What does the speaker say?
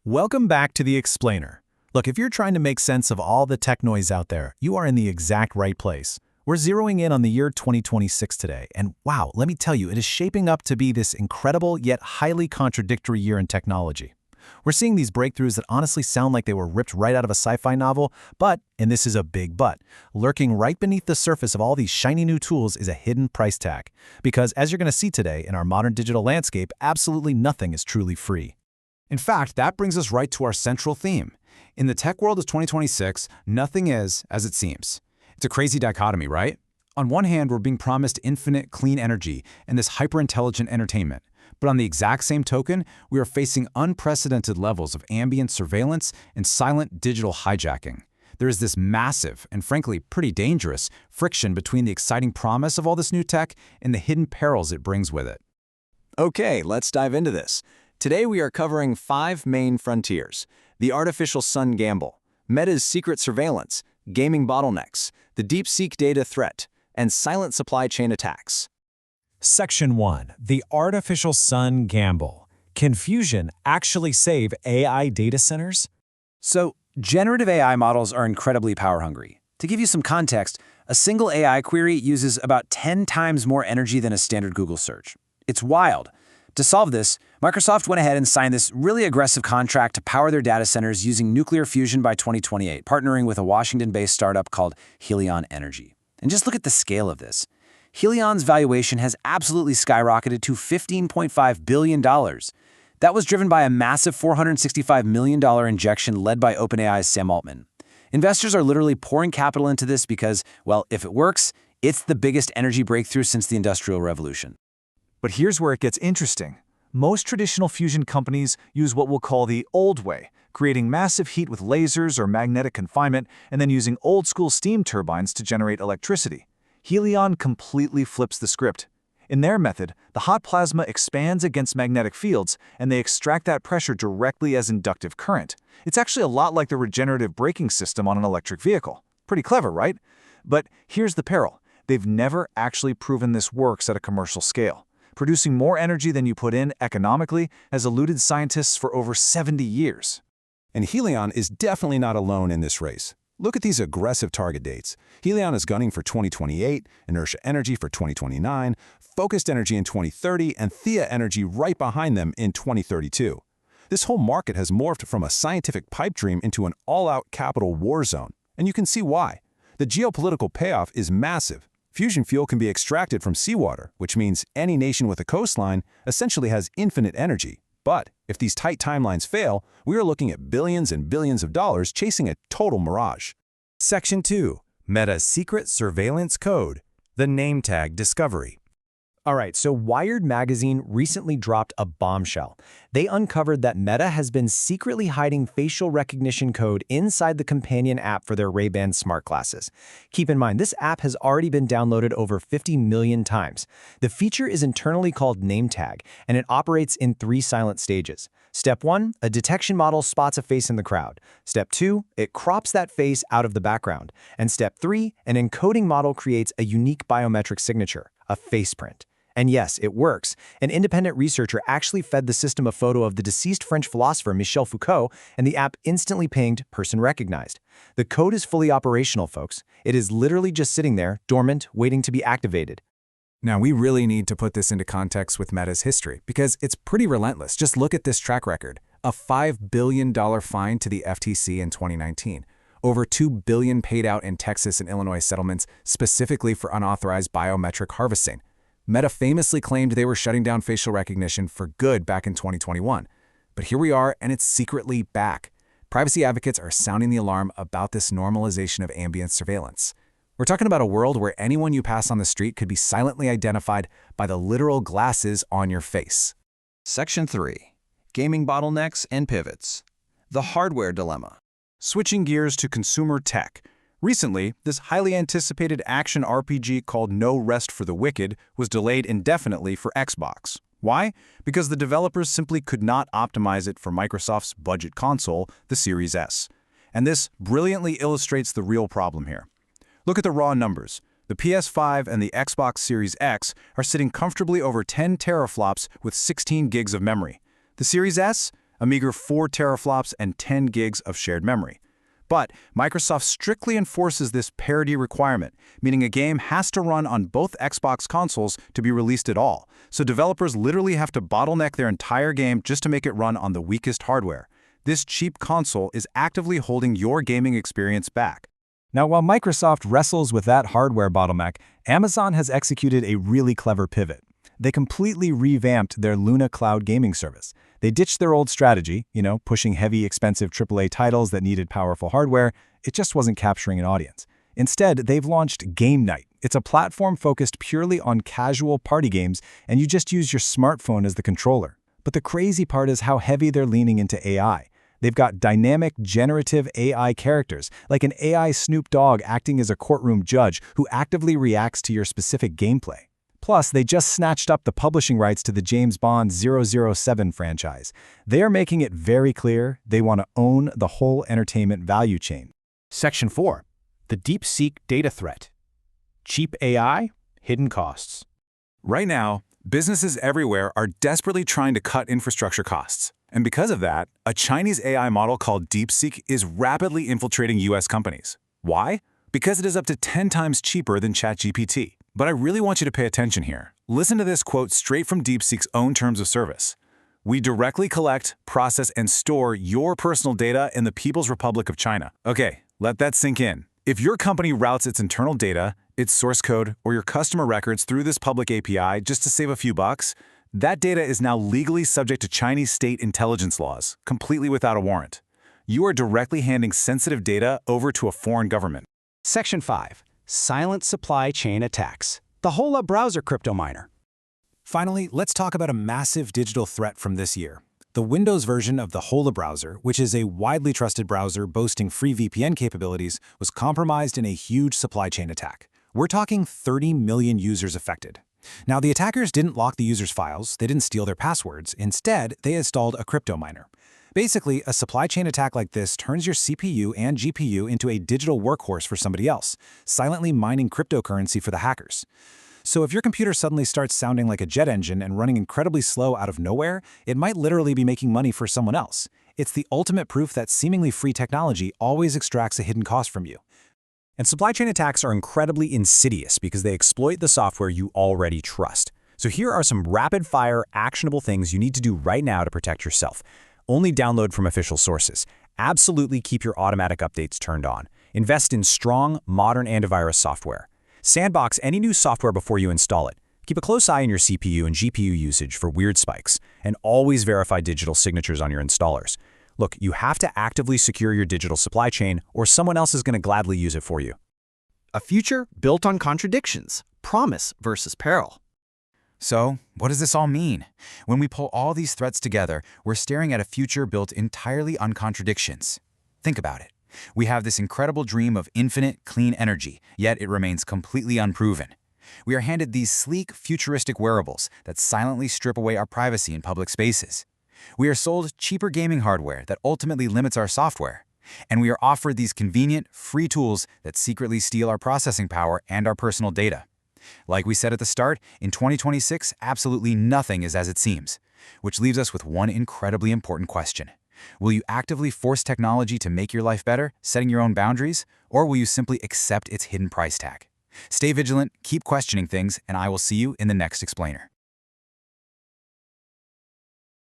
Welcome back to The Explainer. Look, if you're trying to make sense of all the tech noise out there, you are in the exact right place. We're zeroing in on the year 2026 today, and wow, let me tell you, it is shaping up to be this incredible yet highly contradictory year in technology. We're seeing these breakthroughs that honestly sound like they were ripped right out of a sci-fi novel, but, and this is a big but, lurking right beneath the surface of all these shiny new tools is a hidden price tag. Because as you're going to see today, in our modern digital landscape, absolutely nothing is truly free. In fact, that brings us right to our central theme. In the tech world of 2026, nothing is as it seems. It's a crazy dichotomy, right? On one hand, we're being promised infinite clean energy and this hyper-intelligent entertainment. But on the exact same token, we are facing unprecedented levels of ambient surveillance and silent digital hijacking. There is this massive, and frankly pretty dangerous, friction between the exciting promise of all this new tech and the hidden perils it brings with it. Okay, let's dive into this. Today we are covering 5 main frontiers: the artificial sun gamble, Meta's secret surveillance, gaming bottlenecks, the DeepSeek data threat, and silent supply chain attacks. Section 1. The artificial sun gamble. Can fusion actually save AI data centers? So, generative AI models are incredibly power-hungry. To give you some context, a single AI query uses about 10 times more energy than a standard Google search. It's wild. To solve this, Microsoft went ahead and signed this really aggressive contract to power their data centers using nuclear fusion by 2028, partnering with a Washington-based startup called Helion Energy. And just look at the scale of this. Helion's valuation has absolutely skyrocketed to $15.5 billion. That was driven by a massive $465 million injection led by OpenAI's Sam Altman. Investors are literally pouring capital into this because, well, if it works, it's the biggest energy breakthrough since the Industrial Revolution. But here's where it gets interesting. Most traditional fusion companies use what we'll call the old way, creating massive heat with lasers or magnetic confinement and then using old-school steam turbines to generate electricity. Helion completely flips the script. In their method, the hot plasma expands against magnetic fields, and they extract that pressure directly as inductive current. It's actually a lot like the regenerative braking system on an electric vehicle. Pretty clever, right? But here's the peril. They've never actually proven this works at a commercial scale. Producing more energy than you put in economically has eluded scientists for over 70 years. And Helion is definitely not alone in this race. Look at these aggressive target dates. Helion is gunning for 2028, Inertia Energy for 2029, Focused Energy in 2030, and Thea Energy right behind them in 2032. This whole market has morphed from a scientific pipe dream into an all-out capital war zone. And you can see why. The geopolitical payoff is massive. Fusion fuel can be extracted from seawater, which means any nation with a coastline essentially has infinite energy. But if these tight timelines fail, we are looking at billions and billions of dollars chasing a total mirage. Section 2. Meta's secret surveillance code. The name tag discovery. All right, so Wired magazine recently dropped a bombshell. They uncovered that Meta has been secretly hiding facial recognition code inside the companion app for their Ray-Ban smart glasses. Keep in mind, this app has already been downloaded over 50 million times. The feature is internally called name tag, and it operates in 3 silent stages. Step 1, a detection model spots a face in the crowd. Step 2, it crops that face out of the background. And Step 3, an encoding model creates a unique biometric signature, a face print. And yes, it works. An independent researcher actually fed the system a photo of the deceased French philosopher Michel Foucault, and the app instantly pinged "person recognized." The code is fully operational, folks. It is literally just sitting there, dormant, waiting to be activated. Now, we really need to put this into context with Meta's history, because it's pretty relentless. Just look at this track record. A $5 billion fine to the FTC in 2019. Over $2 billion paid out in Texas and Illinois settlements specifically for unauthorized biometric harvesting. Meta famously claimed they were shutting down facial recognition for good back in 2021. But here we are, and it's secretly back. Privacy advocates are sounding the alarm about this normalization of ambient surveillance. We're talking about a world where anyone you pass on the street could be silently identified by the literal glasses on your face. Section 3. Gaming bottlenecks and pivots. The hardware dilemma. Switching gears to consumer tech. Recently, this highly anticipated action RPG called No Rest for the Wicked was delayed indefinitely for Xbox. Why? Because the developers simply could not optimize it for Microsoft's budget console, the Series S. And this brilliantly illustrates the real problem here. Look at the raw numbers. The PS5 and the Xbox Series X are sitting comfortably over 10 teraflops with 16 gigs of memory. The Series S? a meager 4 teraflops and 10 gigs of shared memory. But Microsoft strictly enforces this parity requirement, meaning a game has to run on both Xbox consoles to be released at all, so developers literally have to bottleneck their entire game just to make it run on the weakest hardware. This cheap console is actively holding your gaming experience back. Now, while Microsoft wrestles with that hardware bottleneck, Amazon has executed a really clever pivot. They completely revamped their Luna cloud gaming service. They ditched their old strategy, pushing heavy, expensive AAA titles that needed powerful hardware. It just wasn't capturing an audience. Instead, they've launched Game Night. It's a platform focused purely on casual party games, and you just use your smartphone as the controller. But the crazy part is how heavy they're leaning into AI. They've got dynamic, generative AI characters, like an AI Snoop Dogg acting as a courtroom judge who actively reacts to your specific gameplay. Plus, they just snatched up the publishing rights to the James Bond 007 franchise. They are making it very clear they want to own the whole entertainment value chain. Section 4. The DeepSeek Data Threat. Cheap AI, hidden costs. Right now, businesses everywhere are desperately trying to cut infrastructure costs. And because of that, a Chinese AI model called DeepSeek is rapidly infiltrating US companies. Why? Because it is up to 10 times cheaper than ChatGPT. But I really want you to pay attention here. Listen to this quote straight from DeepSeek's own terms of service. "We directly collect, process, and store your personal data in the People's Republic of China." Okay, let that sink in. If your company routes its internal data, its source code, or your customer records through this public API just to save a few bucks, that data is now legally subject to Chinese state intelligence laws, completely without a warrant. You are directly handing sensitive data over to a foreign government. Section 5. Silent supply chain attacks. The Hola browser crypto miner. Finally, let's talk about a massive digital threat from this year. The Windows version of the Hola browser, which is a widely trusted browser boasting free VPN capabilities, was compromised in a huge supply chain attack. We're talking 30 million users affected. Now, the attackers didn't lock the users' files, they didn't steal their passwords. Instead, they installed a crypto miner. Basically, a supply chain attack like this turns your CPU and GPU into a digital workhorse for somebody else, silently mining cryptocurrency for the hackers. So if your computer suddenly starts sounding like a jet engine and running incredibly slow out of nowhere, it might literally be making money for someone else. It's the ultimate proof that seemingly free technology always extracts a hidden cost from you. And supply chain attacks are incredibly insidious because they exploit the software you already trust. So here are some rapid-fire, actionable things you need to do right now to protect yourself. Only download from official sources. Absolutely keep your automatic updates turned on. Invest in strong, modern antivirus software. Sandbox any new software before you install it. Keep a close eye on your CPU and GPU usage for weird spikes. And always verify digital signatures on your installers. Look, you have to actively secure your digital supply chain or someone else is going to gladly use it for you. A future built on contradictions. Promise versus peril. So, what does this all mean? When we pull all these threats together, we're staring at a future built entirely on contradictions. Think about it. We have this incredible dream of infinite, clean energy, yet it remains completely unproven. We are handed these sleek, futuristic wearables that silently strip away our privacy in public spaces. We are sold cheaper gaming hardware that ultimately limits our software. And we are offered these convenient, free tools that secretly steal our processing power and our personal data. Like we said at the start, in 2026, absolutely nothing is as it seems, which leaves us with one incredibly important question. Will you actively force technology to make your life better, setting your own boundaries, or will you simply accept its hidden price tag? Stay vigilant, keep questioning things, and I will see you in the next explainer.